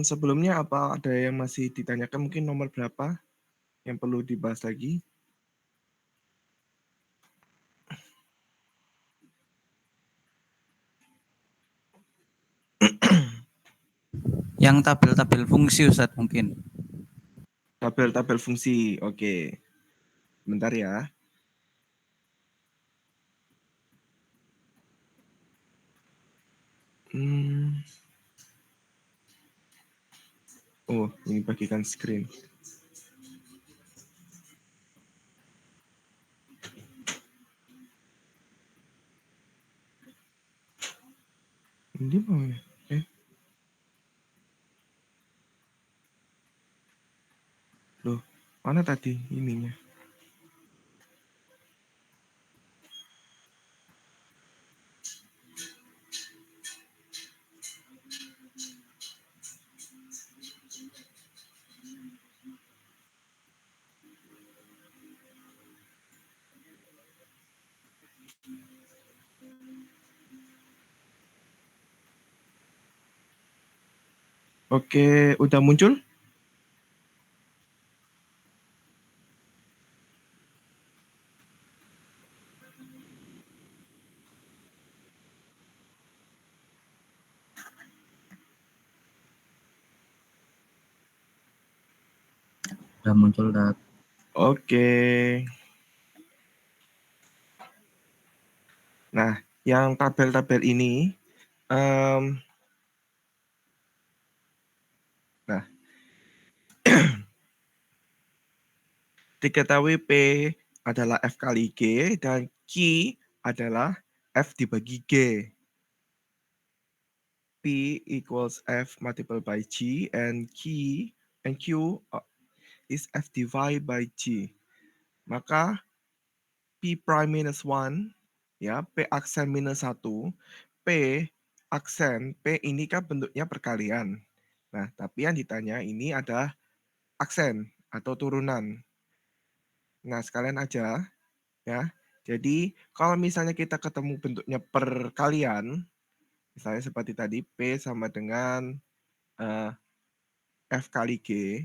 sebelumnya apa ada yang masih ditanyakan, mungkin nomor berapa yang perlu dibahas lagi? Yang tabel-tabel fungsi Ustadz mungkin. Tabel-tabel fungsi, oke. Bentar ya. Oh, ini bagikan screen. Ini mau ya? Loh, mana tadi ininya? Oke, udah muncul? Udah muncul, Dad. Oke. Nah, yang tabel-tabel ini, nah, diketahui P adalah F kali G dan Q adalah F dibagi G. P equals F multiplied by G and Q is F divided by G. Maka P prime minus 1, ya, P aksen minus 1, P aksen, P ini kan bentuknya perkalian. Nah, tapi yang ditanya ini adalah aksen atau turunan. Nah, sekalian aja, ya. Jadi, kalau misalnya kita ketemu bentuknya perkalian, misalnya seperti tadi, P sama dengan F kali G,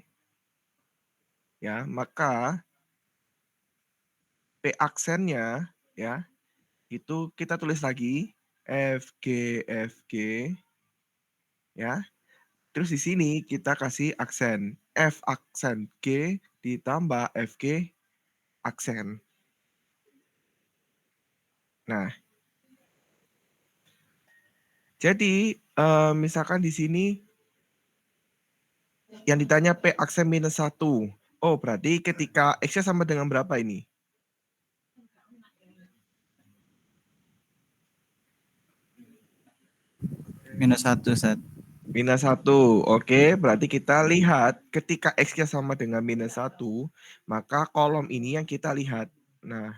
ya, maka P aksennya, ya, itu kita tulis lagi FG, ya. Terus di sini kita kasih aksen F aksen G ditambah FG aksen. Nah, jadi misalkan di sini yang ditanya P aksen minus 1. Oh, berarti ketika X-nya sama dengan berapa ini? Minus 1, Ustadz. Minus 1. Oke, berarti kita lihat ketika X-nya sama dengan minus 1, maka kolom ini yang kita lihat. Nah,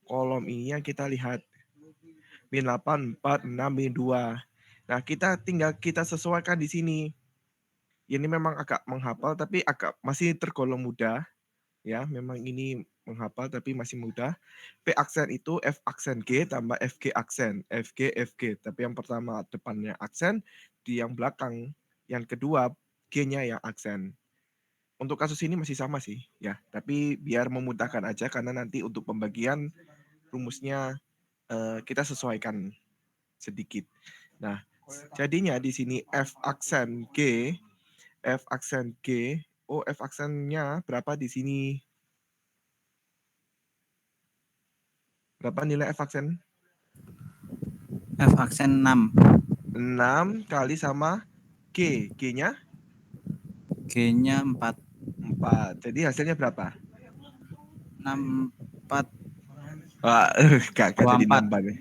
kolom ini yang kita lihat. Min 8, 4, 6, min 2. Nah, tinggal kita sesuaikan di sini. Ini memang agak menghafal, tapi masih tergolong mudah. Ya, memang ini menghafal, tapi masih mudah. P aksen itu F aksen G tambah FG aksen. FG. Tapi yang pertama depannya aksen, di yang belakang, yang kedua G-nya yang aksen. Untuk kasus ini masih sama sih, ya. Tapi biar memudahkan aja, karena nanti untuk pembagian rumusnya kita sesuaikan sedikit. Nah, jadinya di sini F aksen G, oh F aksennya berapa di sini? Berapa nilai F aksen? F aksen 6. 6 kali sama G. G-nya? G-nya 4. 4. Jadi hasilnya berapa? 6, 4. Wah, gak jadi 24. nambah nih.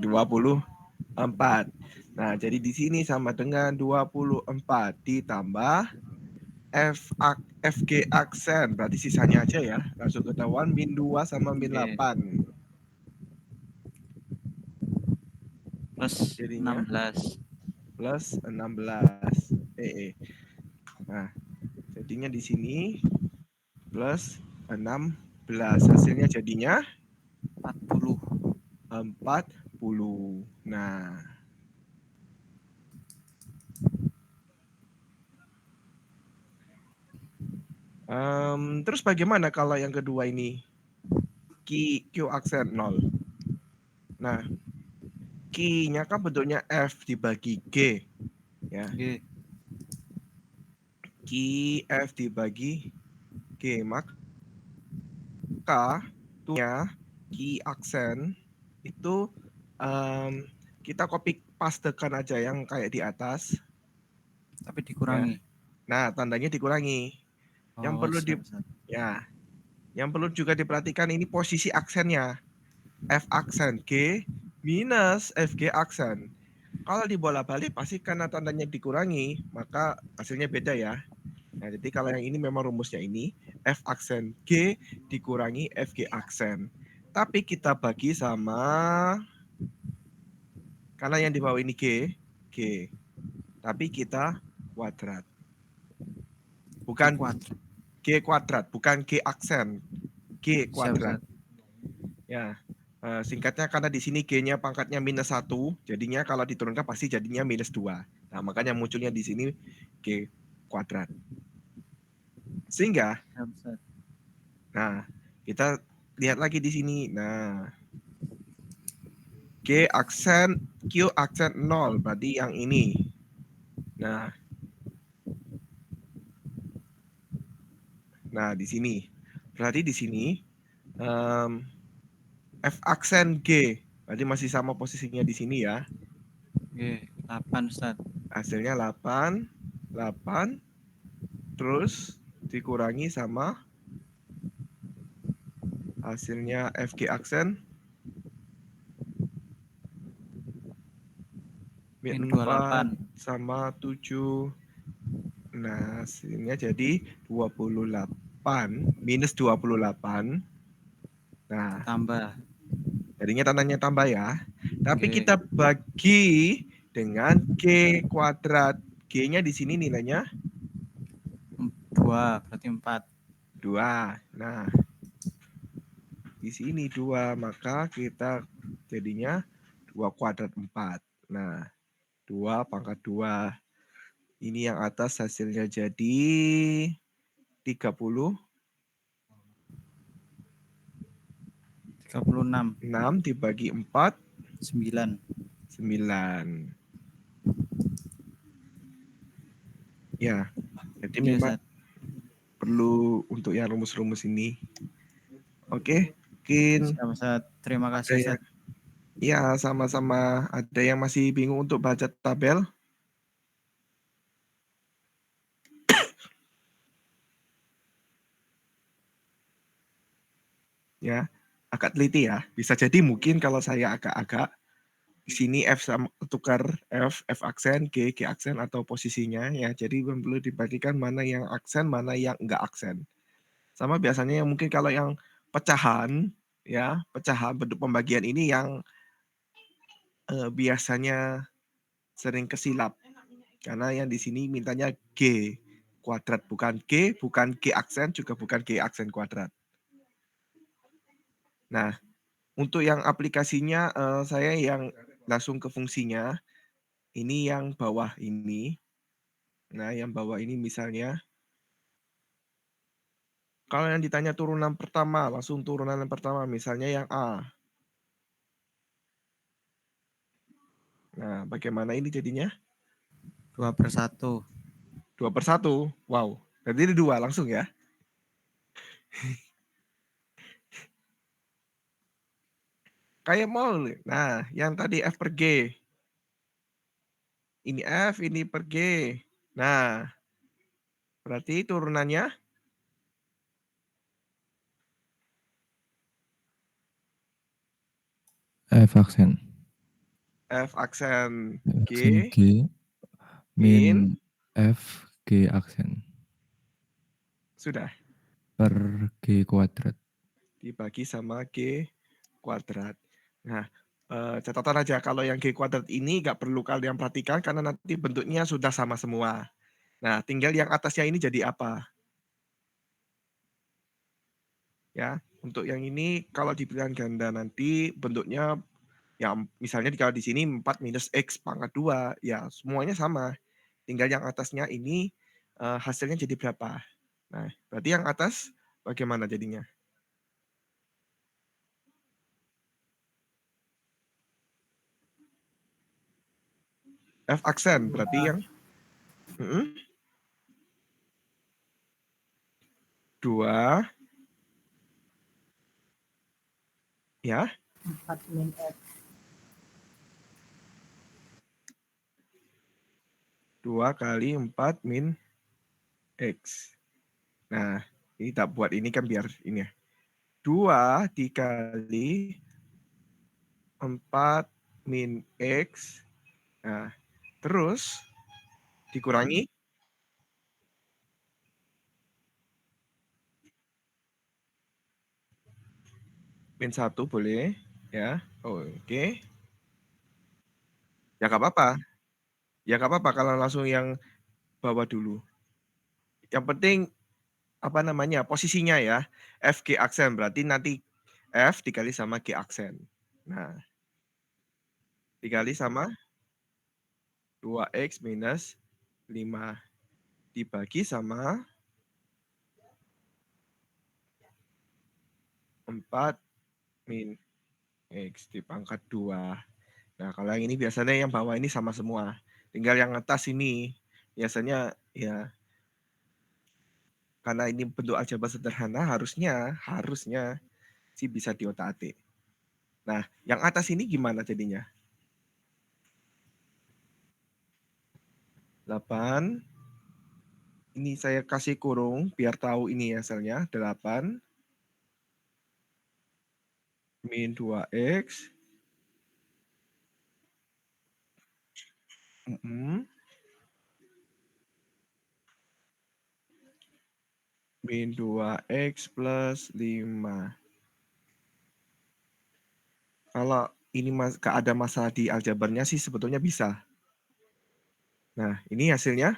24. 24. Nah, jadi di sini sama dengan 24 ditambah FG aksen. Berarti sisanya aja ya. Langsung ketahuan min 2 sama min 8. Plus Jadinya 16. plus 16. Nah, jadinya di sini plus 16. Hasilnya jadinya 40. 40. Nah, Terus bagaimana kalau yang kedua ini? Q aksen 0. Nah, Q-nya kan bentuknya F dibagi G. Ya. G. Q F dibagi G. Maka tuh-nya Q aksen itu kita copy pastekan aja yang kayak di atas. Tapi Ya. dikurangi. Nah, tandanya dikurangi. Yang Oh, perlu siap. yang perlu juga diperhatikan ini posisi aksennya. F aksen G minus FG aksen. Kalau dibolak-balik pasti karena tandanya dikurangi, maka hasilnya beda ya. Nah, jadi kalau yang ini memang rumusnya ini F aksen G dikurangi FG aksen. Tapi kita bagi sama karena yang di bawah ini G. Tapi kita kuadrat. Bukan G kuadrat, bukan G aksen. G kuadrat. Ya. Singkatnya karena di sini G-nya pangkatnya -1, jadinya kalau diturunkan pasti jadinya -2. Nah, makanya munculnya di sini G kuadrat. Sehingga, nah, kita lihat lagi di sini. Nah, G aksen, Q aksen 0, berarti yang ini. Nah, di sini. Berarti di sini F aksen G, berarti masih sama posisinya di sini ya. G, 8 Ustaz. Hasilnya 8, terus dikurangi sama hasilnya FG aksen min 4 sama 7. Nah, hasilnya jadi 28 minus 28. Nah, tambah. jadinya tandanya tambah ya. Tapi kita bagi dengan G kuadrat. G-nya di sini nilainya 2, berarti 4. 2. Nah, di sini 2, maka kita jadinya 2 kuadrat 4. Nah, 2 pangkat 2. Ini yang atas hasilnya jadi 30. 36. 6 dibagi 4. 9. 9. Ya, jadi memang perlu untuk yang rumus-rumus ini. Oke, mungkin terima kasih Ustaz. Ya, sama-sama. Ada yang masih bingung untuk baca tabel? Ya, agak teliti ya. Bisa jadi mungkin kalau saya agak-agak di sini F sama tukar F aksen, G aksen atau posisinya ya. Jadi perlu diperhatikan mana yang aksen, mana yang enggak aksen. Sama biasanya yang mungkin kalau yang pecahan ya, pecahan bentuk pembagian ini yang biasanya sering kesilap. Karena yang di sini mintanya G kuadrat, bukan G aksen, juga bukan G aksen kuadrat. Nah, untuk yang aplikasinya saya yang langsung ke fungsinya. Ini yang bawah ini. Nah, yang bawah ini misalnya. Kalau yang ditanya turunan pertama, langsung turunan yang pertama. Misalnya yang A. Nah, bagaimana ini jadinya? 2/1. 2/1. Wow. Berarti ini 2 langsung ya. Kayak mol. Nah, yang tadi F per G. Ini F, ini per G. Nah, berarti turunannya F aksen. F aksen G, min F G aksen. Sudah. Per G kuadrat. Dibagi sama G kuadrat. Nah, catatan aja kalau yang G kuadrat ini nggak perlu kalian perhatikan karena nanti bentuknya sudah sama semua. Nah, tinggal yang atasnya ini jadi apa? Ya, untuk yang ini kalau di pilihan ganda nanti bentuknya ya misalnya kalau di sini 4 minus X pangkat 2, ya semuanya sama. Tinggal yang atasnya ini hasilnya jadi berapa? Nah, berarti yang atas bagaimana jadinya? F aksen berarti yang 2 ya 4 min X. 2 kali 4 min X. Nah, ini tak buat ini kan biar ini ya. 2 dikali 4 min X. Nah, terus dikurangi min 1 boleh ya. Oke. Ya nggak apa-apa. Ya nggak apa-apa kalau langsung yang bawah dulu. Yang penting apa namanya posisinya ya. FG aksen berarti nanti F dikali sama G aksen. Nah, dikali sama 2X minus 5 dibagi sama 4 min X dipangkat 2. Nah, kalau yang ini biasanya yang bawah ini sama semua. Tinggal yang atas ini biasanya ya karena ini bentuk aljabar sederhana harusnya sih bisa diotak-atik. Nah, yang atas ini gimana jadinya? 8 ini saya kasih kurung biar tahu ini hasilnya. 8 min 2X min 2X plus 5. Kalau ini gak ada masalah di aljabarnya sih sebetulnya bisa. Nah, ini hasilnya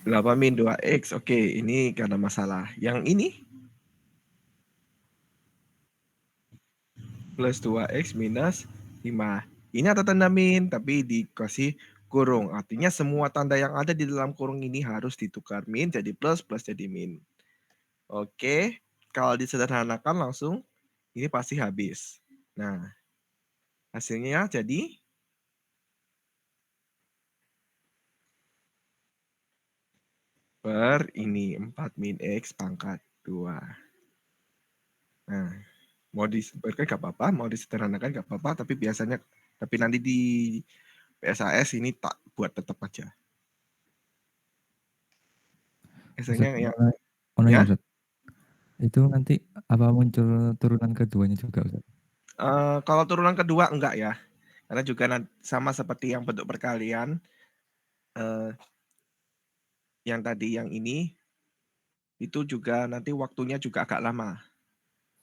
8 min 2X. Oke, ini gak ada masalah. Yang ini plus 2X minus 5. Ini ada tanda min, tapi dikasih kurung. Artinya semua tanda yang ada di dalam kurung ini harus ditukar min jadi plus, plus jadi min. Oke, kalau disederhanakan langsung, ini pasti habis. Nah, hasilnya jadi per ini 4 min X pangkat 2. Nah, mau disederhanakan gak apa-apa, mau disederhanakan gak apa-apa, tapi nanti di PSAS ini tak buat tetap aja. Biasanya yang ya ya, Ustaz. Itu nanti apa muncul turunan keduanya juga Ustaz? kalau turunan kedua enggak ya, karena juga sama seperti yang bentuk perkalian, yang tadi yang ini itu juga nanti waktunya juga agak lama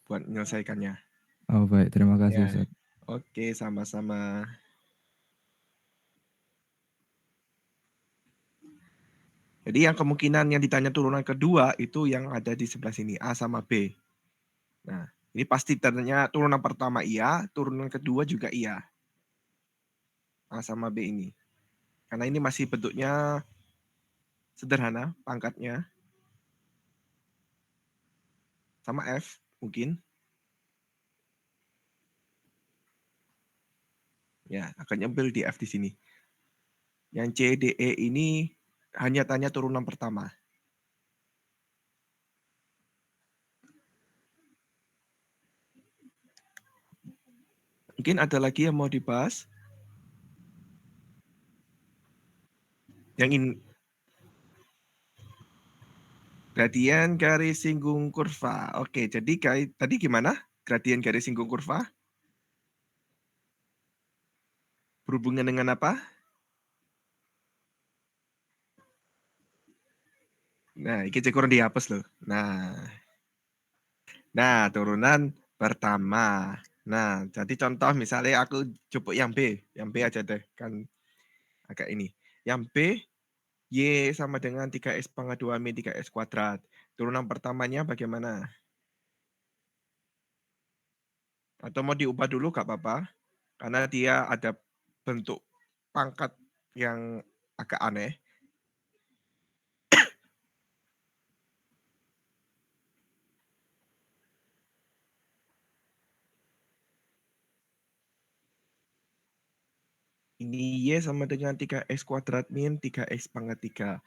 buat menyelesaikannya. Oh baik, terima kasih Ya, Ustaz. oke sama-sama. Jadi yang kemungkinan yang ditanya turunan kedua itu yang ada di sebelah sini, A sama B. Nah, ini pasti tandanya turunan pertama iya, turunan kedua juga iya. A sama B ini. Karena ini masih bentuknya sederhana, pangkatnya. Sama F mungkin. Ya, akan nyempil di F di sini. Yang C, D, E ini hanya tanya turunan pertama. Mungkin ada lagi yang mau dibahas? Yang ini gradien garis singgung kurva. Oke, jadi tadi gimana? Gradien garis singgung kurva? Berhubungan dengan apa? Nah, ini kurang dihapus loh. Nah, turunan pertama. Nah, jadi contoh misalnya aku jupuk yang B aja deh, kan agak ini. Yang B, Y sama dengan 3X pangkat 2 min 3X kuadrat. Turunan pertamanya bagaimana? Atau mau diubah dulu nggak apa-apa, karena dia ada bentuk pangkat yang agak aneh. Ini Y sama dengan 3X kuadrat min 3X pangkat 3.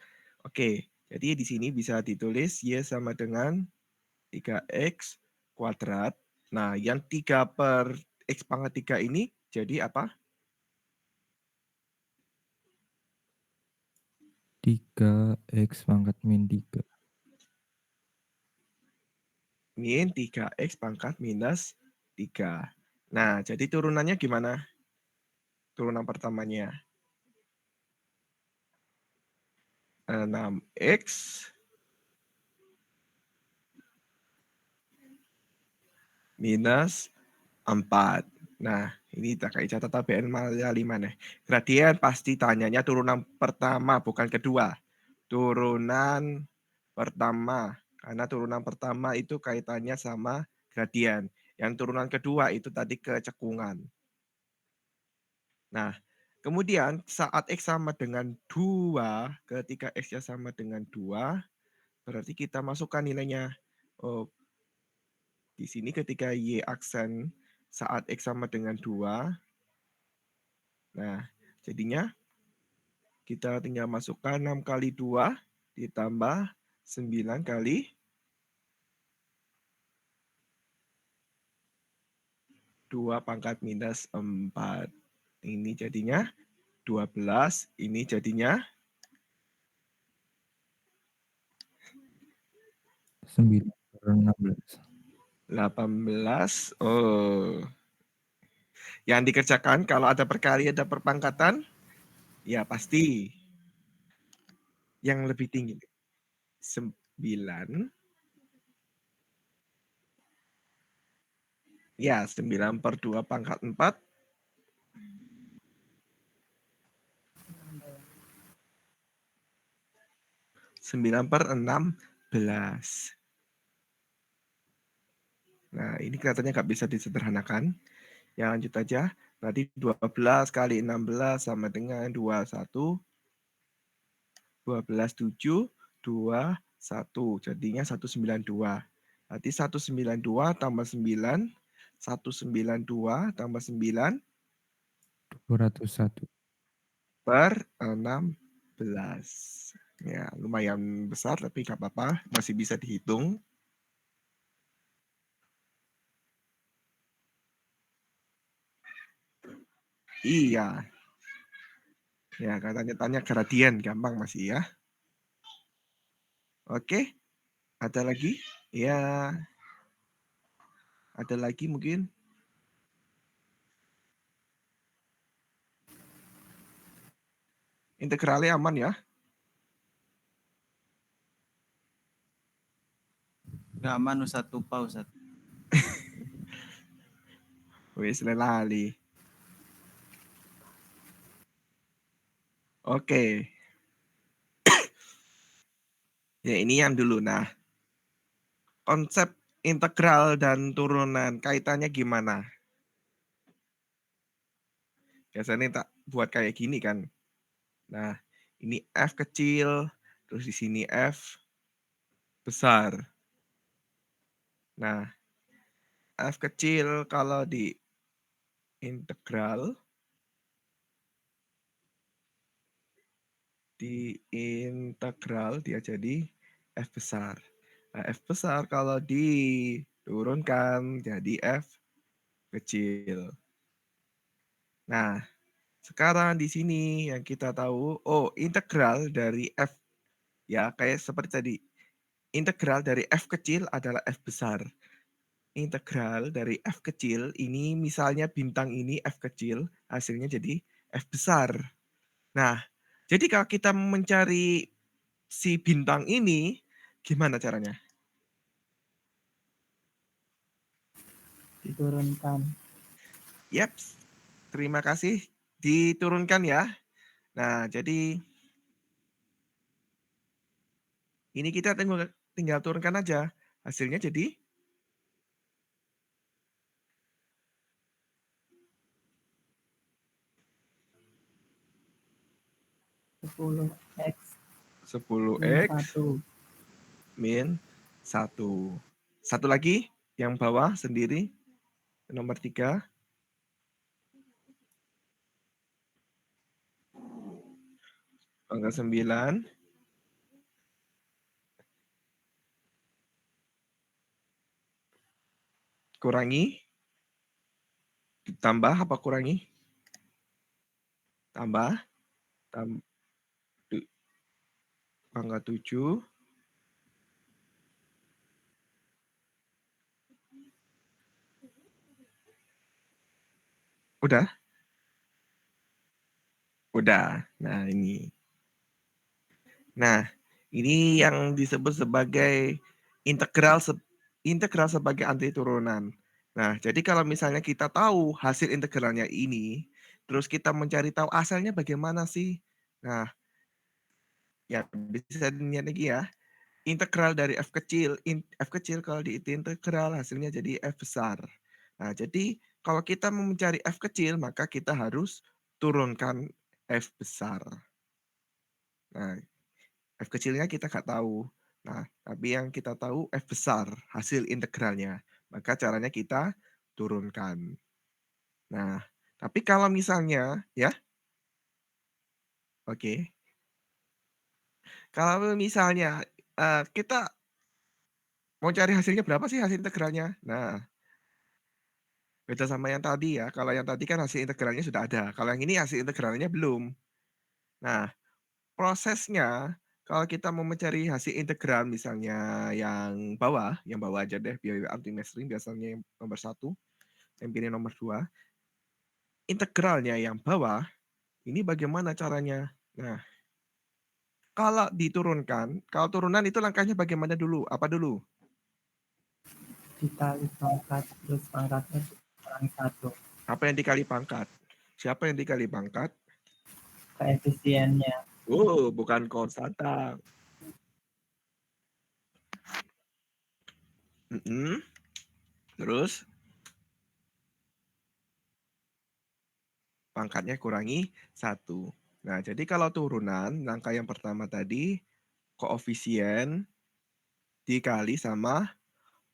Oke, jadi di sini bisa ditulis Y sama dengan 3X kuadrat. Nah, yang 3 per X pangkat 3 ini jadi apa? 3X pangkat min 3. Min 3X pangkat minus 3. Nah, jadi turunannya gimana? Turunan pertamanya. 6X minus 4. Nah, ini tak kayak catat TBN malah 5 nih. Gradien pasti tanyanya turunan pertama, bukan kedua. Turunan pertama. Karena turunan pertama itu kaitannya sama gradien. Yang turunan kedua itu tadi kecekungan. Nah, kemudian saat X sama dengan 2, ketika X-nya sama dengan 2, berarti kita masukkan nilainya. Oh, di sini ketika Y aksen saat X sama dengan 2, nah jadinya kita tinggal masukkan 6 kali 2 ditambah 9 kali 2 pangkat minus 4. Ini jadinya 12, ini jadinya 9 per 16. 18. Oh. Yang dikerjakan kalau ada perkali ada perpangkatan, ya pasti yang lebih tinggi. 9 ya 9 per 2 pangkat 4. 9 per 16. Nah, ini kelihatannya nggak bisa disederhanakan. Ya, lanjut aja. Berarti 12 kali 16 sama dengan 21. 12, 7, 2, 1. Jadinya 192. Berarti 192 tambah 9. 192 tambah 9 201. per 16. Ya, lumayan besar tapi nggak apa-apa. Masih bisa dihitung. Iya. Ya, katanya tanya gradien, gampang masih ya. Oke, ada lagi? Ya, ada lagi mungkin? Integralnya aman ya? Gak aman Ustaz, lupa Ustaz. Wis lali. Oke. Ya, ini yang dulu. Nah, konsep integral dan turunan kaitannya gimana? Biasanya tak buat kayak gini kan. Nah, ini F kecil, terus di sini F besar. Nah, F kecil kalau di integral, dia jadi F besar. Nah, F besar kalau diturunkan jadi F kecil. Nah, sekarang di sini yang kita tahu, oh integral dari F, ya kayak seperti tadi. Integral dari F kecil adalah F besar. Integral dari F kecil, ini misalnya bintang ini F kecil, hasilnya jadi F besar. Nah, jadi kalau kita mencari si bintang ini, gimana caranya? Diturunkan. Yap, terima kasih. Diturunkan ya. Nah, jadi ini kita tinggal turunkan aja. Hasilnya jadi 10x 10x min 1. min 1. Satu lagi yang bawah sendiri, nomor 3. Pangkat 9. Kurangi. Tambah apa kurangi? Tambah. Pangkat 7. Udah? Udah. Nah, ini. Nah, ini yang disebut sebagai integral sebagai anti turunan. Nah, jadi kalau misalnya kita tahu hasil integralnya ini, terus kita mencari tahu asalnya bagaimana sih? Nah, ya bisa dilihat lagi ya. Integral dari f kecil kalau diintegral hasilnya jadi f besar. Nah, jadi kalau kita mau mencari f kecil, maka kita harus turunkan f besar. Nah, f kecilnya kita nggak tahu. Nah, tapi yang kita tahu f besar, hasil integralnya. Maka caranya kita turunkan. Nah, tapi kalau misalnya, ya, oke. Kalau misalnya kita mau cari hasilnya berapa sih hasil integralnya? Nah, beda sama yang tadi ya. Kalau yang tadi kan hasil integralnya sudah ada. Kalau yang ini hasil integralnya belum. Nah, prosesnya kalau kita mau mencari hasil integral misalnya yang bawah aja deh biar anti mainstream biasanya yang nomor 1, yang pilih nomor 2. Integralnya yang bawah ini bagaimana caranya? Nah, kalau diturunkan, kalau turunan itu langkahnya bagaimana dulu? Apa dulu? Dikali pangkat terus pangkatnya kurangi 1. Apa yang dikali pangkat? Siapa yang dikali pangkat? Koefisiennya. Bukan konstanta. Terus pangkatnya kurangi 1. Nah, jadi kalau turunan, langkah yang pertama tadi, koefisien dikali sama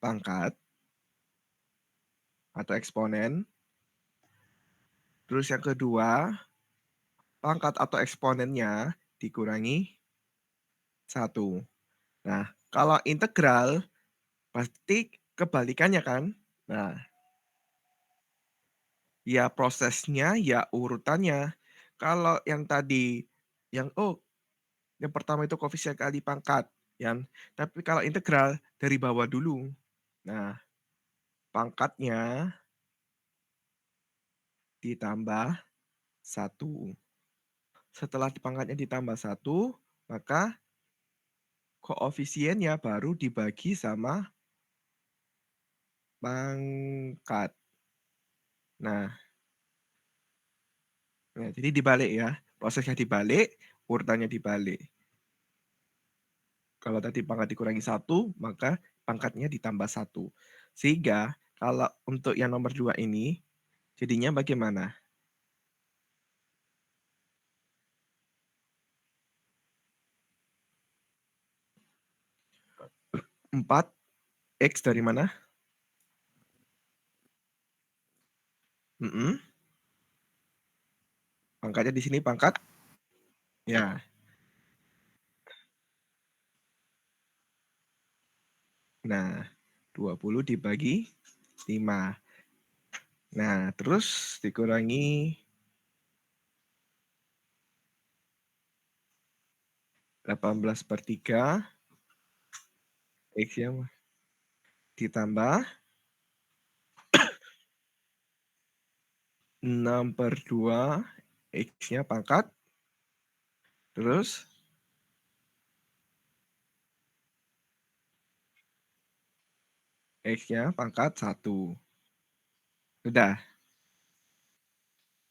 pangkat atau eksponen. Terus yang kedua, pangkat atau eksponennya dikurangi 1. Nah, kalau integral, pasti kebalikannya kan? Nah, ya prosesnya, ya urutannya. Kalau yang tadi, yang pertama itu koefisien kali pangkat. Tapi kalau integral, dari bawah dulu. Nah, pangkatnya ditambah 1. Setelah pangkatnya ditambah 1, maka koefisiennya baru dibagi sama pangkat. Nah, jadi dibalik ya. Prosesnya dibalik, urutannya dibalik. Kalau tadi pangkat dikurangi 1, maka pangkatnya ditambah 1. Sehingga kalau untuk yang nomor 2 ini, jadinya bagaimana? 4x dari mana? Pangkatnya di sini pangkat. Ya. Nah, 20 dibagi 5. Nah, terus dikurangi 18/3. X-nya ditambah 6/2. X-nya pangkat. Terus X-nya pangkat 1. Udah.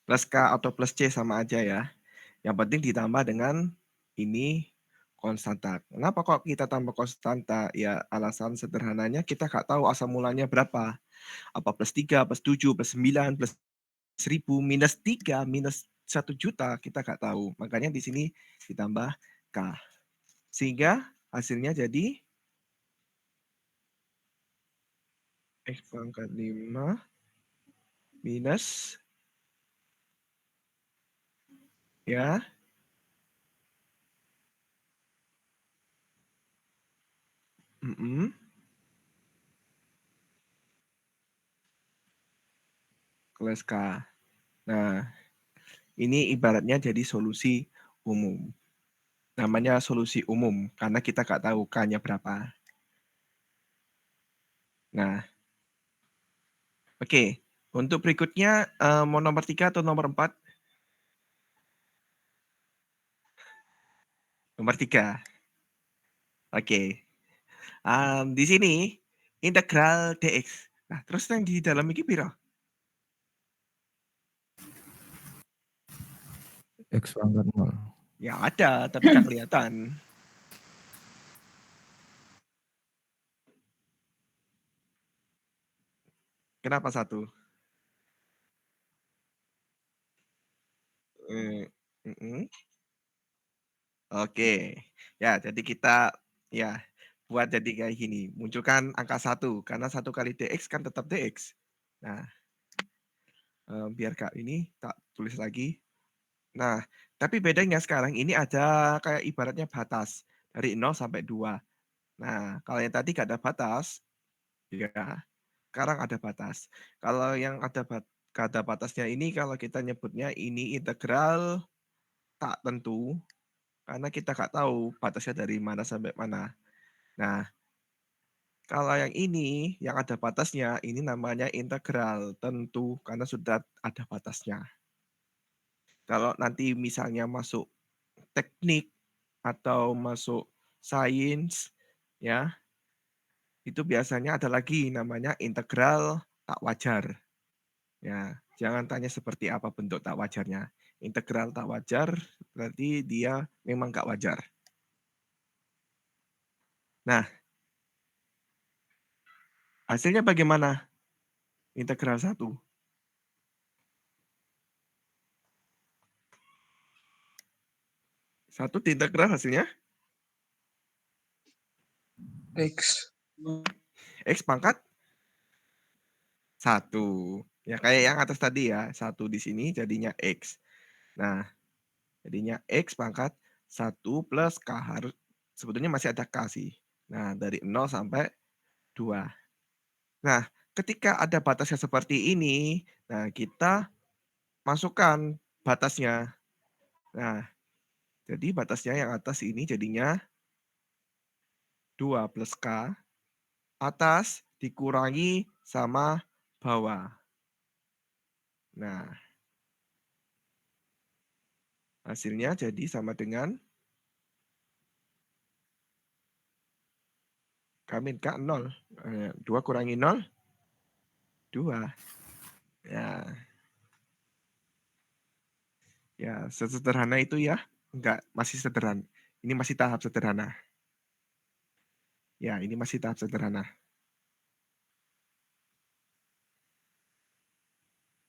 Plus K atau plus C sama aja ya. Yang penting ditambah dengan ini konstanta. Kenapa kok kita tambah konstanta? Ya alasan sederhananya kita nggak tahu asal mulanya berapa. Apa plus 3, plus 7, plus 9, plus 1000, minus 3, minus 1 juta kita nggak tahu. Makanya di sini ditambah K. Sehingga hasilnya jadi X pangkat 5 minus ya kelas K. Nah, ini ibaratnya jadi solusi umum. Namanya solusi umum karena kita nggak tahu K-nya berapa. Nah, oke. Untuk berikutnya mau nomor 3 atau nomor 4? Nomor 3. Oke. Di sini integral dx. Nah, terus yang di dalam ini piro? X pangkat 0. Ya ada, tapi nggak kelihatan. Kenapa 1? Oke. Ya, jadi kita ya buat jadi kayak gini. Munculkan angka 1 karena 1 kali dx kan tetap dx. Nah, biar Kak ini tak tulis lagi. Nah, tapi bedanya sekarang ini ada kayak ibaratnya batas dari 0 sampai 2. Nah, kalau yang tadi nggak ada batas, ya sekarang ada batas. Kalau yang nggak ada batasnya ini kalau kita nyebutnya ini integral tak tentu karena kita nggak tahu batasnya dari mana sampai mana. Nah, kalau yang ini yang ada batasnya ini namanya integral tentu karena sudah ada batasnya. Kalau nanti misalnya masuk teknik atau masuk sains ya, itu biasanya ada lagi namanya integral tak wajar. Ya, jangan tanya seperti apa bentuk tak wajarnya. Integral tak wajar berarti dia memang nggak wajar. Nah, hasilnya bagaimana? Integral 1. Satu diintegral hasilnya X. X pangkat 1. Ya kayak yang atas tadi ya. 1 di sini jadinya X. Nah, jadinya X pangkat 1 plus K. Harus sebetulnya masih ada K sih. Nah, dari 0 sampai 2. Nah, ketika ada batasnya seperti ini, nah kita masukkan batasnya. Nah, jadi batasnya yang atas ini jadinya 2 plus K atas dikurangi sama bawah. Nah, hasilnya jadi sama dengan K min K 0. 2 kurangi 0, 2. Ya. Ya, sesederhana itu ya. Enggak, masih sederhana. Ini masih tahap sederhana. Ya, ini masih tahap sederhana.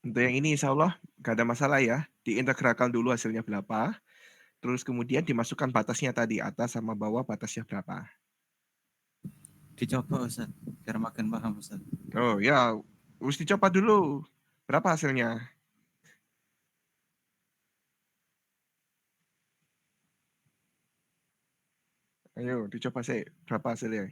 Untuk yang ini insya Allah nggak ada masalah ya. Diintegralkan dulu hasilnya berapa. Terus kemudian dimasukkan batasnya tadi, atas sama bawah batasnya berapa. Dicoba Ustaz, biar makin paham Ustaz. Oh ya, harus dicoba dulu. Berapa hasilnya? Ayo, dicoba sih. Berapa hasilnya?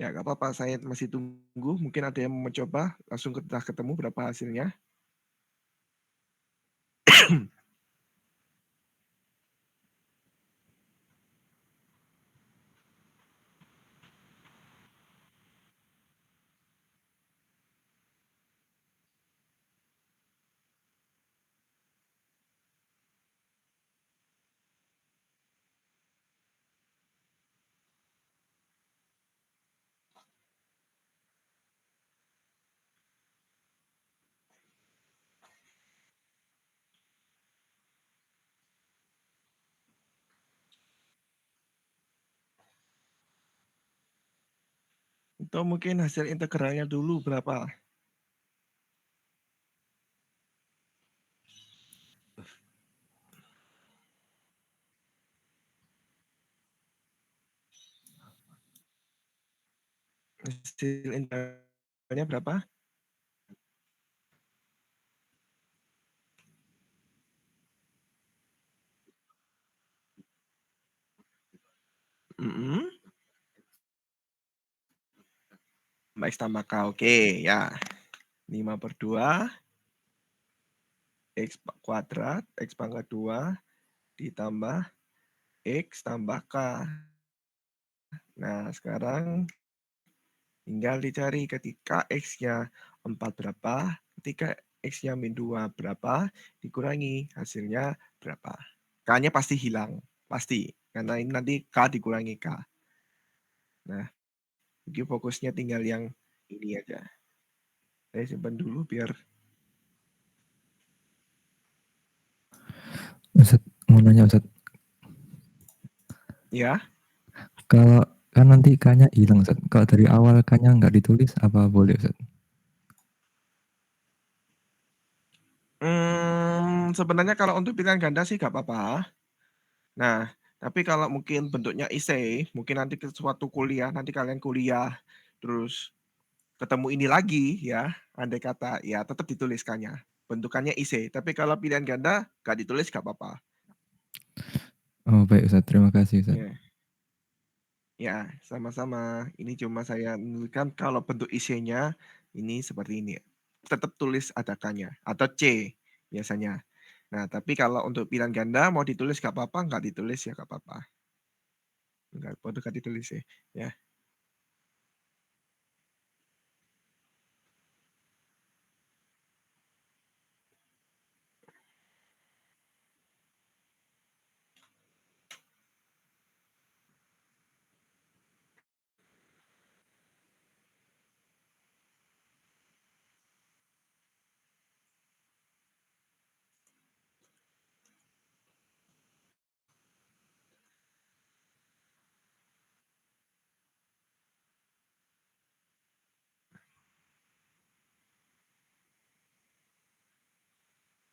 Ya, nggak apa-apa. Saya masih tunggu. Mungkin ada yang mau mencoba. Langsung kita ketemu berapa hasilnya. Atau mungkin hasil integralnya dulu berapa? Hasil integralnya berapa? Mm-mm. X tambah K, oke ya. 5/2 X kuadrat, X pangkat 2 ditambah X tambah K. Nah, sekarang tinggal dicari ketika X-nya 4 berapa, ketika X-nya min 2 berapa, dikurangi hasilnya berapa. K-nya pasti hilang, pasti. Karena ini nanti K dikurangi K. Nah, jadi fokusnya tinggal yang ini aja. Saya simpan dulu biar Ustaz, mau nanya Ustaz, ya. kalau kan nanti K-nya hilang Ustaz. Kalau dari awal K-nya nggak ditulis, apa boleh Ustaz? Sebenarnya kalau untuk pilihan ganda sih nggak apa-apa. Nah, tapi kalau mungkin bentuknya IC, mungkin nanti ke suatu kuliah, nanti kalian kuliah, terus ketemu ini lagi ya, andai kata ya tetap dituliskannya. Bentukannya IC, tapi kalau pilihan ganda nggak ditulis nggak apa-apa. Oh baik Ustaz, terima kasih Ustaz. Ya, ya sama-sama. Ini cuma saya menuliskan kalau bentuk IC-nya ini seperti ini. Tetap tulis ada K-nya atau C biasanya. Nah, tapi kalau untuk pilihan ganda mau ditulis nggak apa-apa, nggak ditulis ya nggak apa-apa. Nggak ditulis ya. Ya.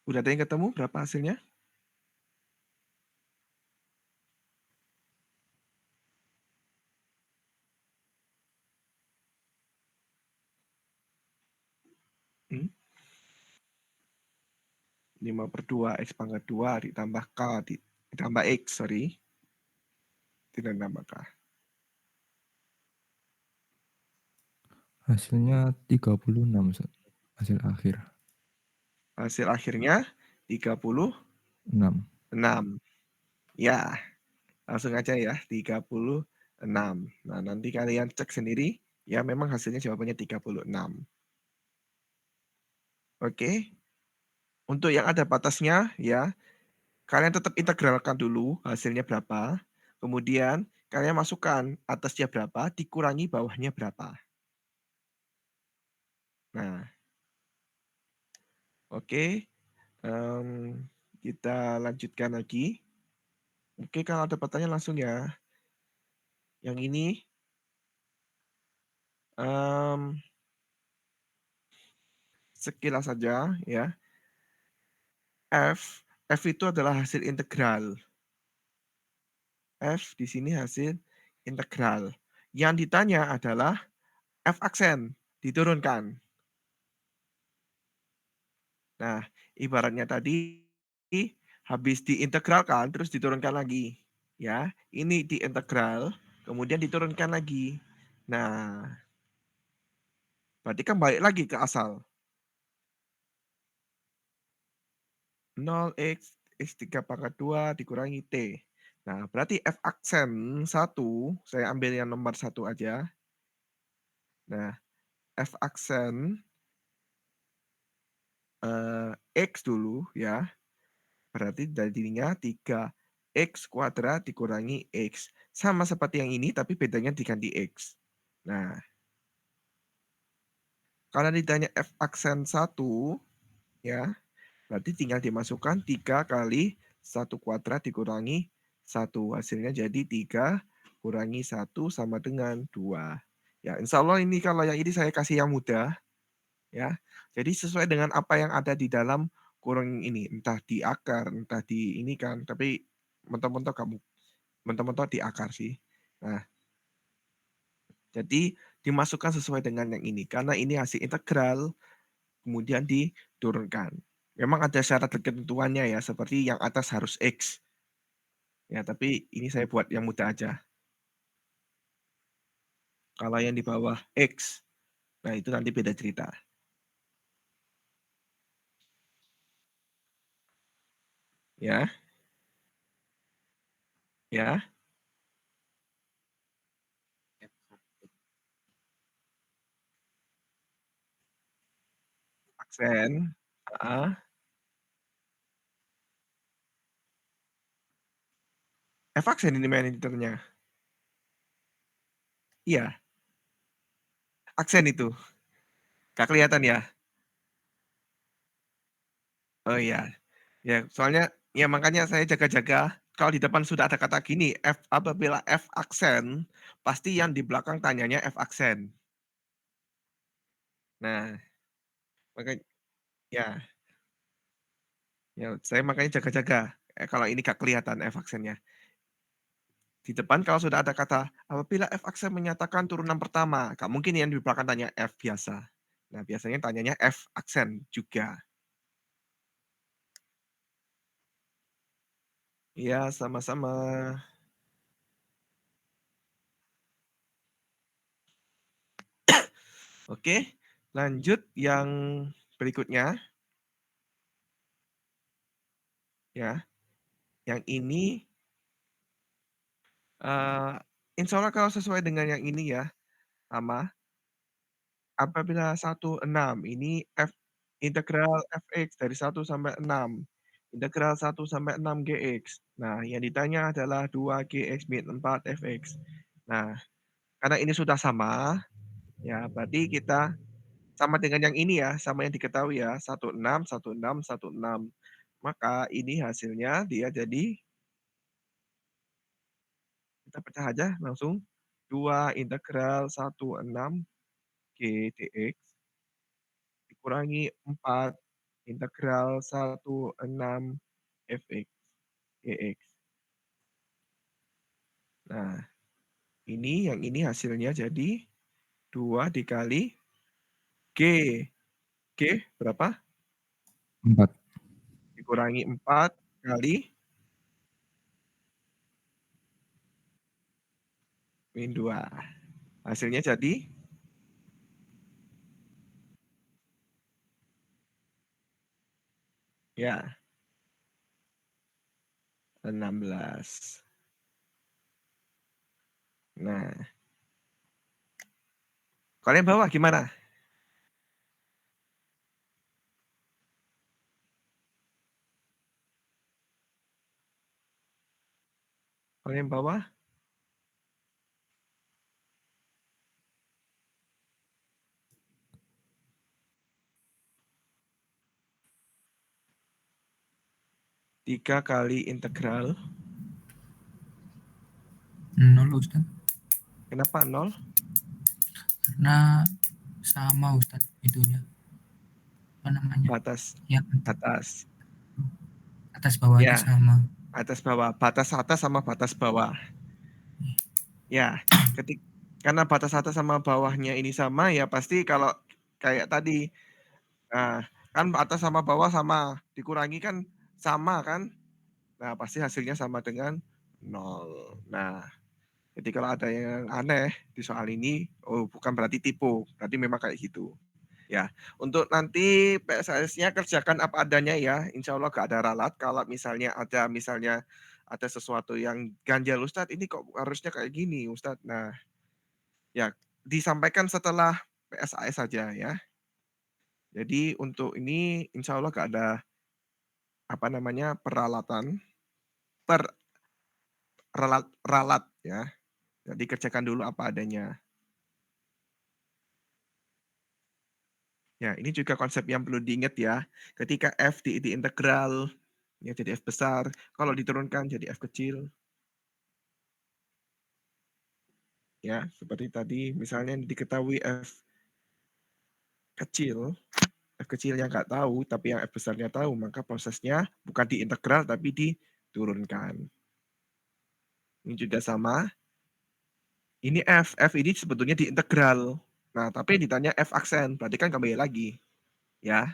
Udah ada yang ketemu berapa hasilnya? Hmm? 5/2 X pangkat 2 ditambah K ditambah X, sorry. Tidak nambah K. Hasilnya 36 Ustaz, hasil akhir. Hasil akhirnya 36. 6. Ya, langsung aja ya, 36. Nah, nanti kalian cek sendiri. Ya, memang hasilnya jawabannya 36. Oke. Untuk yang ada batasnya, ya, kalian tetap integralkan dulu hasilnya berapa. Kemudian, kalian masukkan atasnya berapa, dikurangi bawahnya berapa. Nah, oke. Kita lanjutkan lagi. Oke, kalau ada pertanyaan langsung ya. Yang ini, sekilas saja ya. F itu adalah hasil integral. F di sini hasil integral. Yang ditanya adalah F aksen, diturunkan. Nah, ibaratnya tadi habis diintegralkan terus diturunkan lagi. Ya, ini diintegral, kemudian diturunkan lagi. Nah, berarti kan balik lagi ke asal. 0x x3 pangkat 2 dikurangi T. Nah, berarti F aksen 1, saya ambil yang nomor 1 aja. Nah, F aksen X dulu ya. Berarti jadinya 3x kuadrat dikurangi X. Sama seperti yang ini, tapi bedanya diganti X. Nah, kalau ditanya F aksen 1, ya, berarti tinggal dimasukkan 3 kali 1 kuadrat dikurangi 1. Hasilnya jadi 3 kurangi 1 sama dengan 2. Ya, insya Allah ini kalau yang ini saya kasih yang mudah, ya. Jadi sesuai dengan apa yang ada di dalam kurung ini, entah di akar, entah di ini kan, tapi mentok-mentok kamu mentok-mentok di akar sih. Nah, jadi dimasukkan sesuai dengan yang ini, karena ini hasil integral, kemudian diturunkan. Memang ada syarat ketentuannya ya, seperti yang atas harus X. Ya, tapi ini saya buat yang mudah aja. Kalau yang di bawah X, nah itu nanti beda cerita. Ya, ya, aksen. Heeh. F aksen ini manajernya. Iya, aksen itu. Nggak kelihatan ya? Oh iya. Ya, soalnya ya makanya saya jaga-jaga kalau di depan sudah ada kata gini, apabila F aksen, pasti yang di belakang tanyanya F aksen. Nah, makanya ya, ya saya makanya jaga-jaga, kalau ini nggak kelihatan F aksennya. Di depan kalau sudah ada kata, apabila F aksen menyatakan turunan pertama, nggak mungkin yang di belakang tanya F biasa. Nah, biasanya tanyanya F aksen juga. Iya, sama-sama. Oke, lanjut yang berikutnya. Ya, yang ini, insya Allah kalau sesuai dengan yang ini ya, sama, apabila 1, 6 ini integral fx dari 1 sampai 6, integral 1 sampai 6 gx. Nah, yang ditanya adalah 2 gx min 4 fx. Nah, karena ini sudah sama, ya berarti kita sama dengan yang ini ya, sama yang diketahui ya, 1, 6, 1, 6, 1, 6. Maka ini hasilnya dia jadi, kita pecah aja langsung, 2 integral 1, 6 G dx dikurangi 4 integral 1, 6 fx dx. Nah, yang ini hasilnya jadi 2 dikali G. G berapa? 4. Dikurangi 4 kali min 2. Hasilnya jadi ya 16. Nah, kalau yang bawah gimana? Kalau yang bawah 3 kali integral. 0 Ustaz. Kenapa 0? Karena sama Ustaz itunya. Apa namanya? Batas Yang atas. atas bawahnya Ya, sama. atas bawah. Batas atas sama batas bawah. Ya, karena batas atas sama bawahnya ini sama, ya pasti kalau kayak tadi, nah, kan atas sama bawah sama, dikurangi kan sama kan? Nah, pasti hasilnya sama dengan 0. Nah, jadi kalau ada yang aneh di soal ini, oh bukan berarti tipu, berarti memang kayak gitu. Ya, untuk nanti PSAS-nya kerjakan apa adanya ya, insya Allah gak ada ralat. Kalau misalnya ada sesuatu yang ganjal, Ustadz ini kok harusnya kayak gini Ustadz. Nah, ya disampaikan setelah PSAS saja ya. Jadi untuk ini insya Allah gak ada apa namanya peralatan, ralat ya. Jadi kerjakan dulu apa adanya. Ya, ini juga konsep yang perlu diingat ya. Ketika F diintegral, ya jadi F besar. Kalau diturunkan jadi F kecil. Ya, seperti tadi misalnya diketahui F kecilnya nggak tahu, tapi yang F besarnya tahu, maka prosesnya bukan diintegral tapi diturunkan. Ini juga sama. Ini F ini sebetulnya diintegral. Nah, tapi ditanya F aksen, berarti kan kembali lagi. Ya,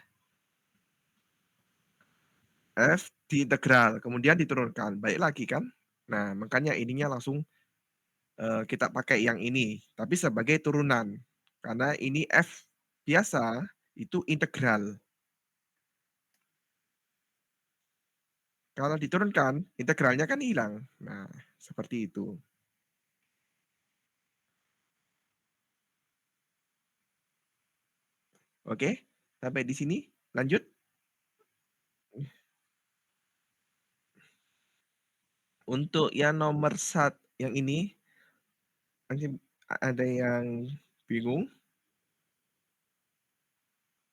F diintegral, kemudian diturunkan. Baik lagi kan? Nah, makanya ininya langsung kita pakai yang ini, tapi sebagai turunan. Karena ini F biasa itu integral. Kalau diturunkan, integralnya kan hilang. Nah, seperti itu. Oke, sampai di sini. Lanjut. Untuk yang nomor yang ini, nanti ada yang bingung.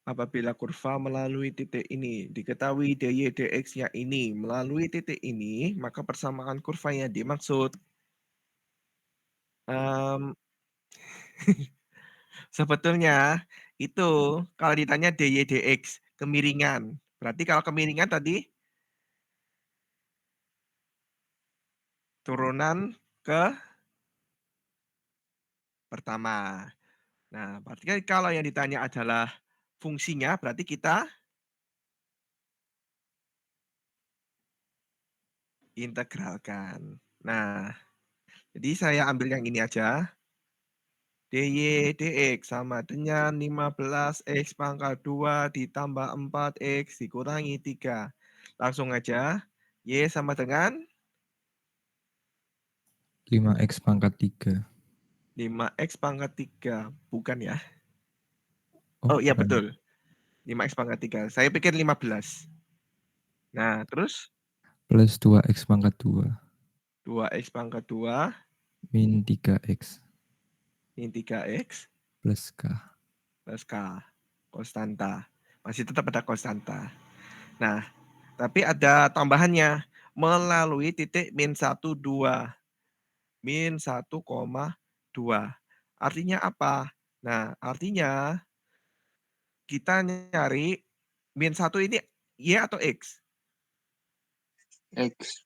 Apabila kurva melalui titik ini, diketahui dy dx-nya ini melalui titik ini, maka persamaan kurva yang dimaksud sebetulnya itu kalau ditanya dy dx kemiringan. Berarti kalau kemiringan tadi turunan ke pertama. Nah, berarti kan kalau yang ditanya adalah fungsinya, berarti kita integralkan. Nah, jadi saya ambil yang ini aja. dy dx sama dengan 15x pangkat 2 ditambah 4x dikurangi 3. Langsung aja. Y sama dengan 5x pangkat 3. 5x pangkat 3. Bukan ya? Oh, Oh iya bukan. betul. 5x pangkat 3. Saya pikir 15. Nah, terus Plus 2x pangkat 2. 2x pangkat 2 Min 3x. min 3x Plus k. plus k. Konstanta. Masih tetap ada konstanta. Nah, tapi ada tambahannya. Melalui titik min 1, 2. Min 1,2. Artinya apa? Nah, artinya kita nyari min 1 ini Y atau X? X.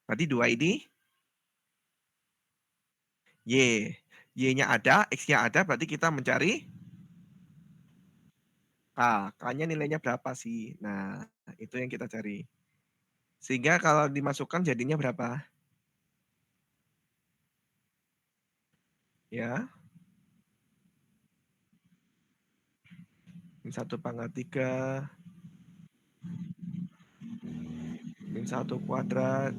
Berarti 2 ini Y. Y-nya ada, X-nya ada, berarti kita mencari K. K-nya nilainya berapa sih? Nah, itu yang kita cari. Sehingga kalau dimasukkan jadinya berapa? Ya. Min 1 pangkat 3. Min 1 kuadrat.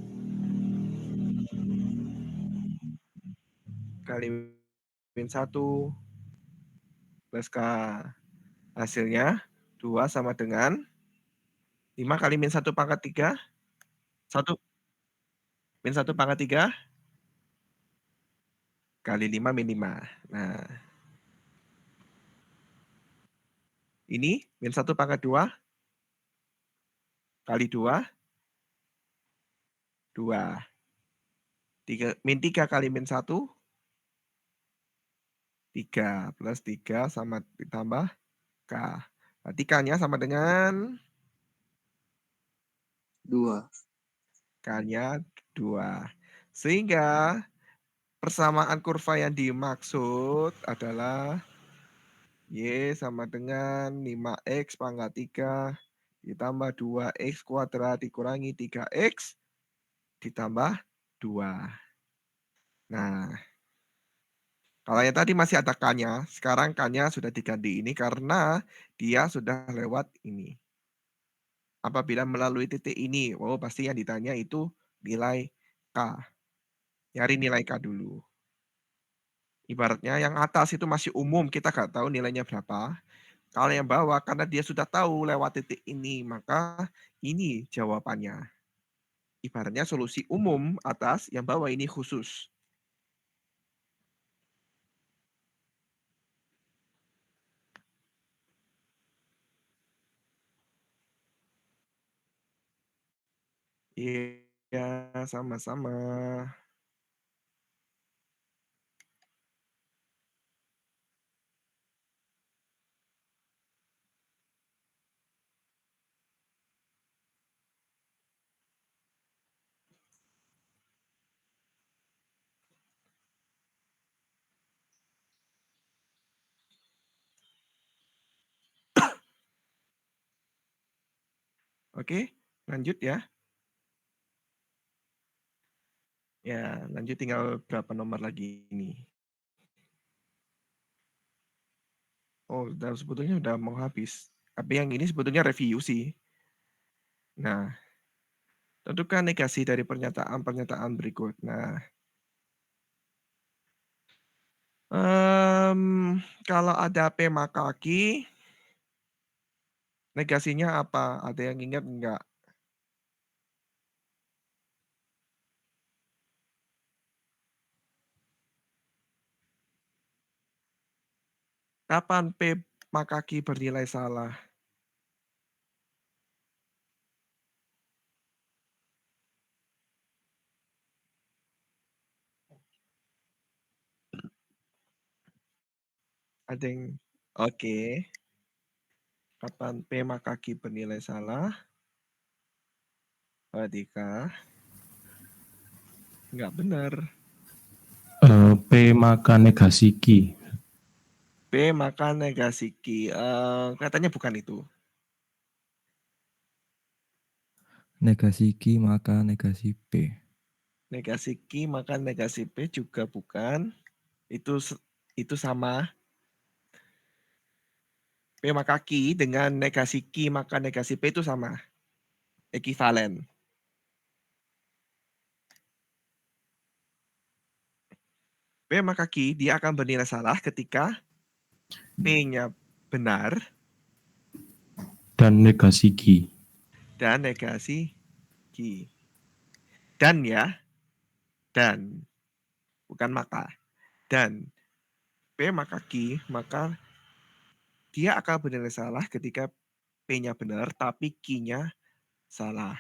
Kali min 1 plus K. Hasilnya 2 sama dengan 5 kali min 1 pangkat 3. 1 min 1 pangkat 3 kali 5 min 5. Nah, ini min 1 pangkat 2 kali 2, 2. Min 3 kali min 1, 3. Plus 3 sama ditambah K. Berarti K-nya sama dengan 2. K-nya 2. Sehingga persamaan kurva yang dimaksud adalah Y sama dengan 5x pangkat 3 ditambah 2x kuadrat dikurangi 3x ditambah 2. Nah, kalau yang tadi masih ada K-nya, sekarang K-nya sudah diganti ini karena dia sudah lewat ini. Apabila melalui titik ini, oh pasti yang ditanya itu nilai K. Nyari nilai K dulu. Ibaratnya yang atas itu masih umum, kita nggak tahu nilainya berapa. Kalau yang bawah, karena dia sudah tahu lewat titik ini, maka ini jawabannya. Ibaratnya solusi umum atas, yang bawah ini khusus. Iya, sama-sama. Oke, lanjut ya. Ya, lanjut tinggal berapa nomor lagi ini. Oh, sebetulnya udah mau habis. Tapi yang ini sebetulnya review sih. Nah, tentukan negasi dari pernyataan-pernyataan berikut. Nah, kalau ada P maka Q, negasinya apa? Ada yang ingat enggak? Kapan P maka Q bernilai salah? Ada yang oke. Kapan P maka Q bernilai salah? Dika. Enggak benar. P maka negasi Q. P maka negasi Q. Katanya bukan itu. Negasi Q maka negasi P. Negasi Q maka negasi P juga bukan. Itu sama. P maka Q dengan negasi Q maka negasi P itu sama. Ekivalen. P maka Q dia akan bernilai salah ketika P-nya benar Dan negasi Q. dan negasi Q. Dan ya. Dan. Bukan maka. Dan P maka Q, maka dia akan bernilai salah ketika P-nya benar tapi Q-nya salah.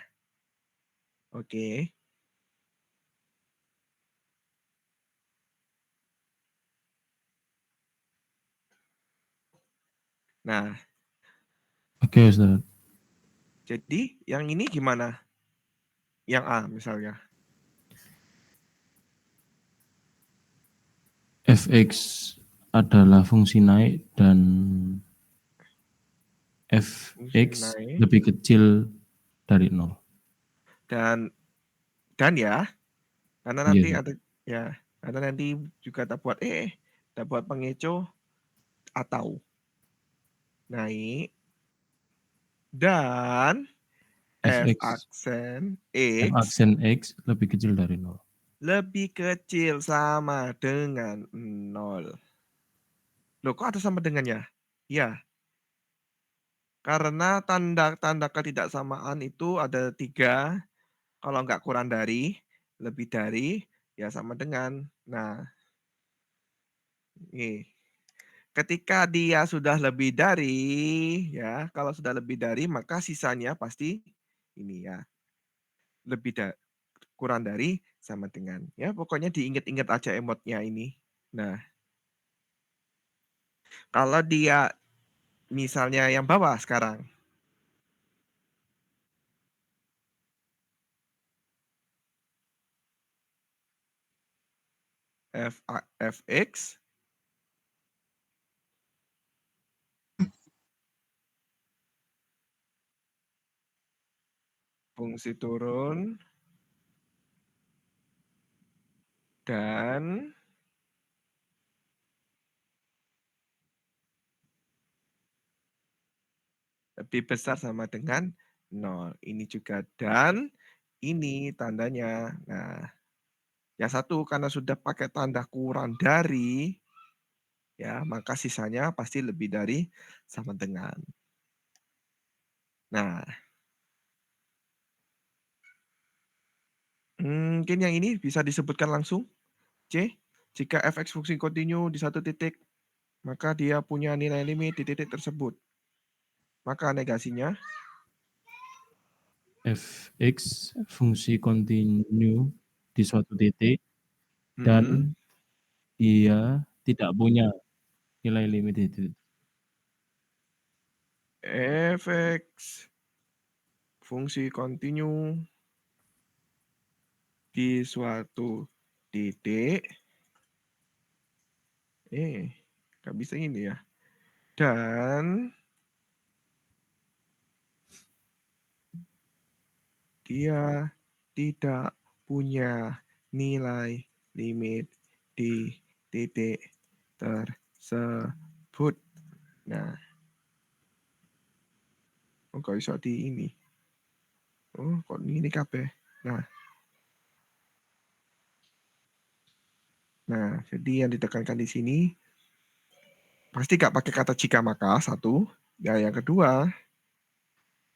Oke. Nah, Oke, Ustaz. jadi yang ini gimana? Yang A misalnya. Fx adalah fungsi naik dan Fx Naik. lebih kecil dari 0. Dan ya, karena Iya, nanti Ustaz. ada ya, karena nanti juga kita buat kita buat pengeco atau naik dan F Fx aksen F X aksen X lebih kecil dari 0. lebih kecil sama dengan 0. Loh, kok ada sama dengannya? Ya, karena tanda ketidaksamaan itu ada 3. Kalau nggak kurang dari, lebih dari, ya sama dengan. Nah, nih. Ketika dia sudah lebih dari, ya, kalau sudah lebih dari, maka sisanya pasti ini ya, lebih kurang dari sama dengan. Ya, pokoknya diingat-ingat aja emotnya ini. Nah, kalau dia misalnya yang bawah sekarang, fx fungsi turun dan lebih besar sama dengan 0. Ini juga dan ini tandanya. Nah, yang satu karena sudah pakai tanda kurang dari, ya maka sisanya pasti lebih dari sama dengan. Nah, mungkin yang ini bisa disebutkan langsung. C, jika fx fungsi kontinu di satu titik, maka dia punya nilai limit di titik tersebut. Maka negasinya Fx fungsi kontinu di suatu titik dan dia tidak punya nilai limit itu. fx fungsi kontinu di suatu titik. Nggak bisa ini ya. Dan dia tidak punya nilai limit di titik tersebut. Nah, kok iso di ini? Oh, kok ini kabeh. Nah, jadi yang ditekankan di sini pasti gak pakai kata jika maka, satu. Ya, yang kedua,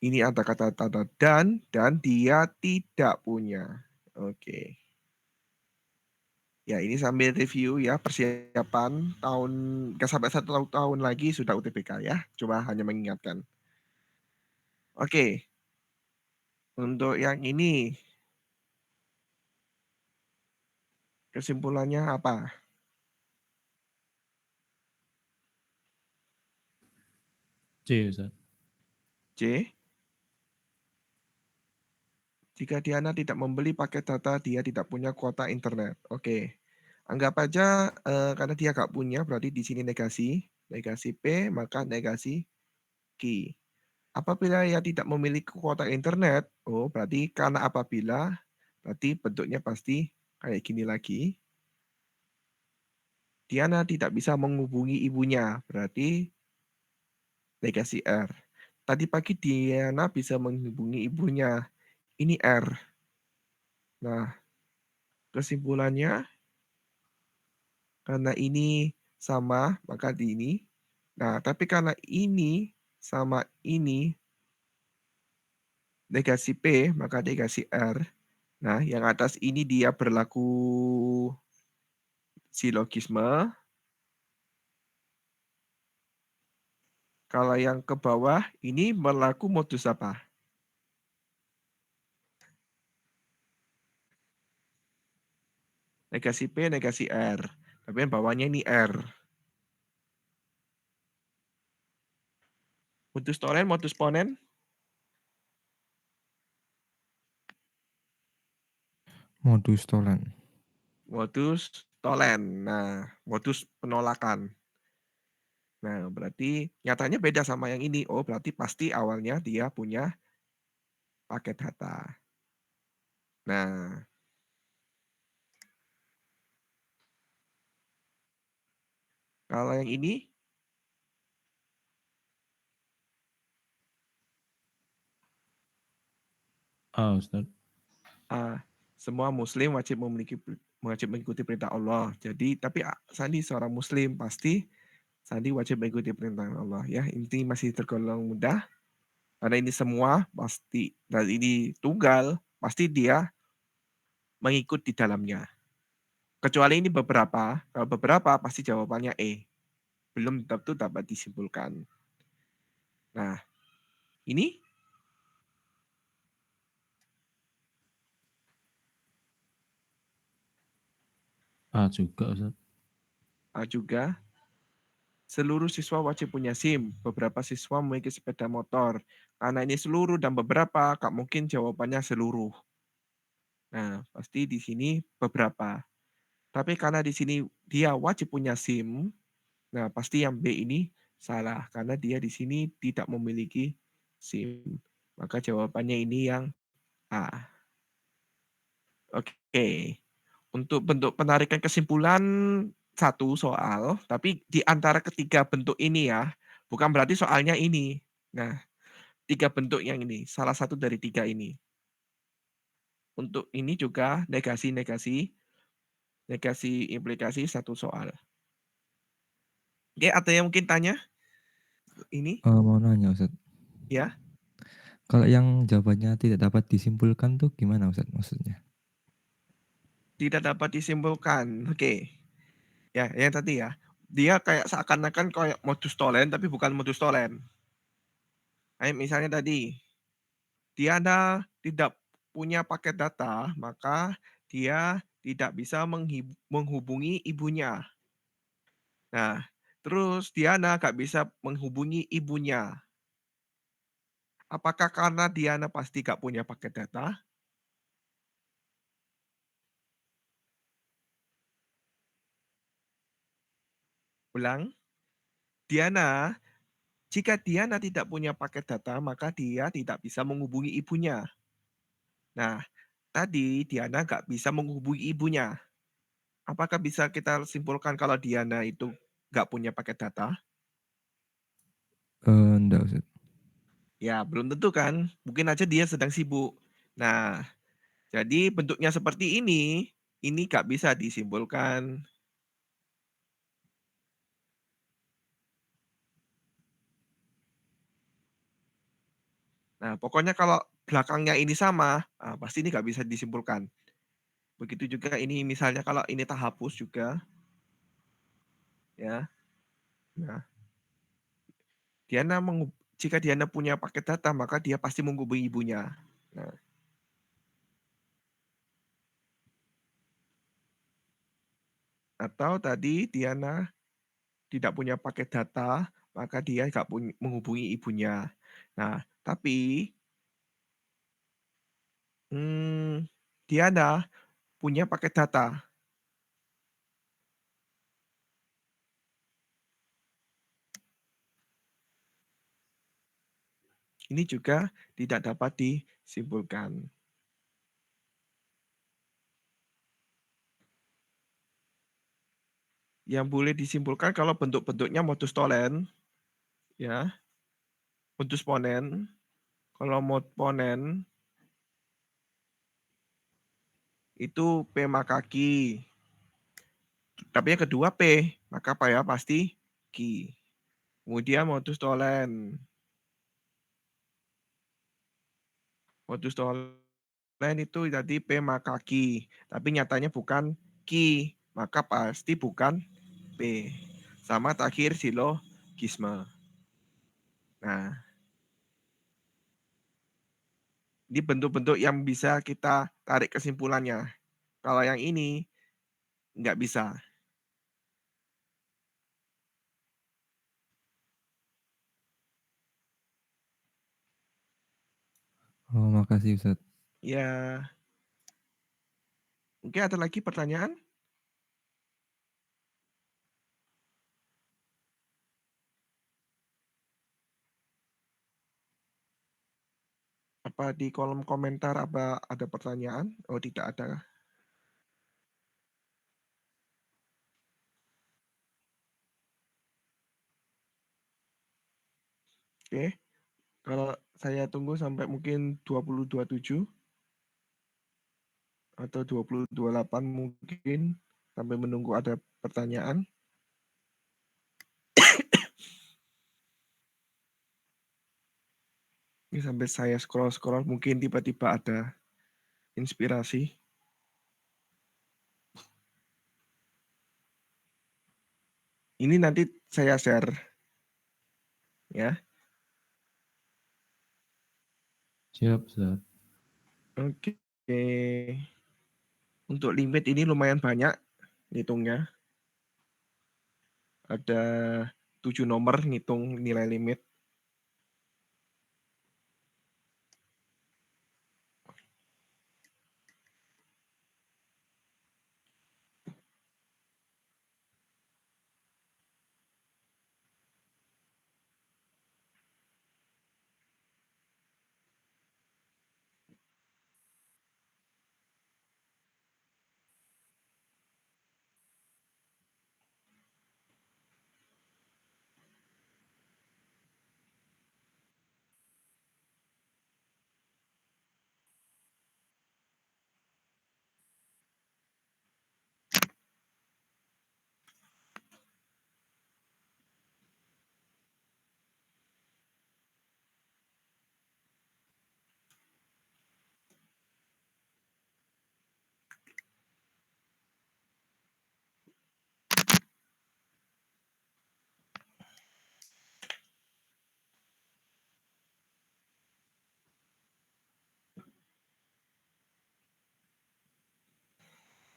ini ada kata-kata dan dia tidak punya. Oke. Ya, ini sambil review ya, persiapan tahun, gak sampai 1 tahun lagi sudah UTBK ya. Coba hanya mengingatkan. Oke. Untuk yang ini, kesimpulannya apa? C, Ustaz. C. Jika Diana tidak membeli paket data, dia tidak punya kuota internet. Oke. Anggap aja karena dia nggak punya, berarti di sini negasi. Negasi P, maka negasi Q. Apabila ia tidak memiliki kuota internet, oh berarti karena apabila, berarti bentuknya pasti kayak gini lagi. Diana tidak bisa menghubungi ibunya, berarti negasi R. Tadi pagi Diana bisa menghubungi ibunya, ini R. Nah, kesimpulannya, karena ini sama, maka di ini. Nah, tapi karena ini sama ini, negasi P, maka negasi R. Nah, yang atas ini dia berlaku silogisme. Kalau yang ke bawah, ini berlaku modus apa? Negasi P, negasi R. Tapi yang bawahnya ini R. Modus tolen, modus ponen. Modus tolen. Modus tolen. Nah, modus penolakan. Nah, berarti nyatanya beda sama yang ini. Oh, berarti pasti awalnya dia punya paket data. Nah, kalau yang ini, A, Ustaz. semua Muslim wajib mengikuti perintah Allah. Jadi, tapi Sandi seorang Muslim pasti Sandi wajib mengikuti perintah Allah ya. Ini masih tergolong mudah karena ini semua pasti dan ini tunggal pasti dia mengikut di dalamnya. Kecuali ini beberapa, kalau beberapa pasti jawabannya E. Belum tentu dapat disimpulkan. Nah, ini A juga, Ustaz. A juga. Seluruh siswa wajib punya SIM. Beberapa siswa memiliki sepeda motor. Karena ini seluruh dan beberapa, Kak mungkin jawabannya seluruh. Nah, pasti di sini beberapa. Tapi karena di sini dia wajib punya SIM, nah pasti yang B ini salah. Karena dia di sini tidak memiliki SIM. Maka jawabannya ini yang A. Oke. Untuk bentuk penarikan kesimpulan satu soal, tapi di antara ketiga bentuk ini ya, bukan berarti soalnya ini. Nah, 3 bentuk yang ini, salah satu dari 3 ini. Untuk ini juga negasi-negasi, negasi implikasi satu soal. Oke, ada yang mungkin tanya? Ini, Mau nanya Ustaz. ya. Kalau yang jawabannya tidak dapat disimpulkan tuh gimana Ustaz maksudnya? Tidak dapat disimpulkan. Oke. Ya, yang tadi ya. Dia kayak seakan-akan kayak modus tolen, tapi bukan modus tolen. Kayak misalnya tadi, Diana tidak punya paket data, maka dia tidak bisa menghubungi ibunya. Nah, terus Diana nggak bisa menghubungi ibunya. Apakah karena Diana pasti nggak punya paket data? Ulang. Diana, jika Diana tidak punya paket data, maka dia tidak bisa menghubungi ibunya. Nah, tadi Diana nggak bisa menghubungi ibunya. Apakah bisa kita simpulkan kalau Diana itu nggak punya paket data? Enggak Ustaz. Ya, belum tentu kan. Mungkin aja dia sedang sibuk. Nah, jadi bentuknya seperti ini nggak bisa disimpulkan. Nah, pokoknya kalau belakangnya ini sama, pasti ini nggak bisa disimpulkan. Begitu juga ini misalnya kalau ini tak hapus juga, ya. Nah, jika Diana punya paket data, maka dia pasti menghubungi ibunya. Nah, atau tadi Diana tidak punya paket data, maka dia nggak menghubungi ibunya. Nah, tapi Diana punya paket data. Ini juga tidak dapat disimpulkan. Yang boleh disimpulkan kalau bentuk-bentuknya modus tollens, ya, modus ponens. Kalau mod ponens itu P maka Q. Tapi yang kedua P, maka apa ya pasti Q. Kemudian modus tollens. Modus tollens itu tadi P maka Q, tapi nyatanya bukan Q, maka pasti bukan P. Sama terakhir silogisme. Nah, ini bentuk-bentuk yang bisa kita tarik kesimpulannya. Kalau yang ini nggak bisa. Oh, makasih Ustaz. Ya, mungkin ada lagi pertanyaan? Apa di kolom komentar apa ada pertanyaan? Oh, tidak ada. Oke. Kalau saya tunggu sampai mungkin 2027 atau 2028 mungkin sampai menunggu ada pertanyaan. Ini sampai saya scroll-scroll mungkin tiba-tiba ada inspirasi. Ini nanti saya share ya. Siap, Ustaz. Oke. Untuk limit ini lumayan banyak ngitungnya. Ada 7 nomor ngitung nilai limit.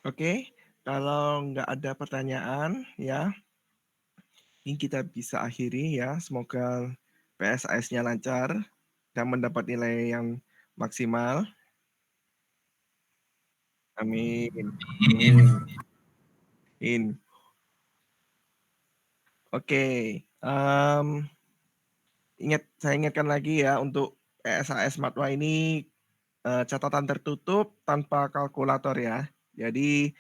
Oke, kalau nggak ada pertanyaan ya, ini kita bisa akhiri ya. Semoga PSAS-nya lancar dan mendapat nilai yang maksimal. Amin. Amin. Oke, saya ingatkan lagi ya untuk PSAS Matwa ini catatan tertutup tanpa kalkulator ya. Jadi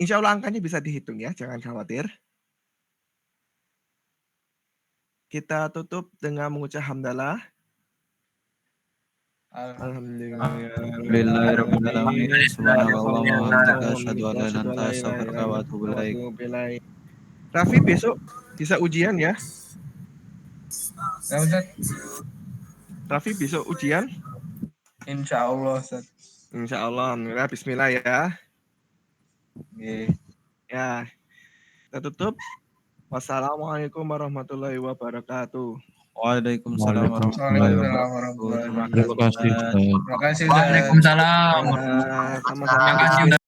insya Allah angkanya bisa dihitung ya, jangan khawatir. Kita tutup dengan mengucap hamdalah. Alhamdulillahirrahmanirrahim. Subhanallah wa bihamdika asyhadu an la ilaha illa anta astaghfiruka wa atubu ilaik. Raffi besok bisa ujian ya? Ya Ustaz, Raffi besok ujian? insya Allah Ustaz. Insya Allah. Alhamdulillah. Bismillah ya. Oke. Ya, kita tutup. Wassalamualaikum warahmatullahi wabarakatuh. Waalaikumsalam Waalaikumsalam warahmatullahi warahmatullahi wabarakatuh. Terima kasih Ustaz. Terima kasih Ustaz. Waalaikumsalam. Sama-sama. Terima kasih udah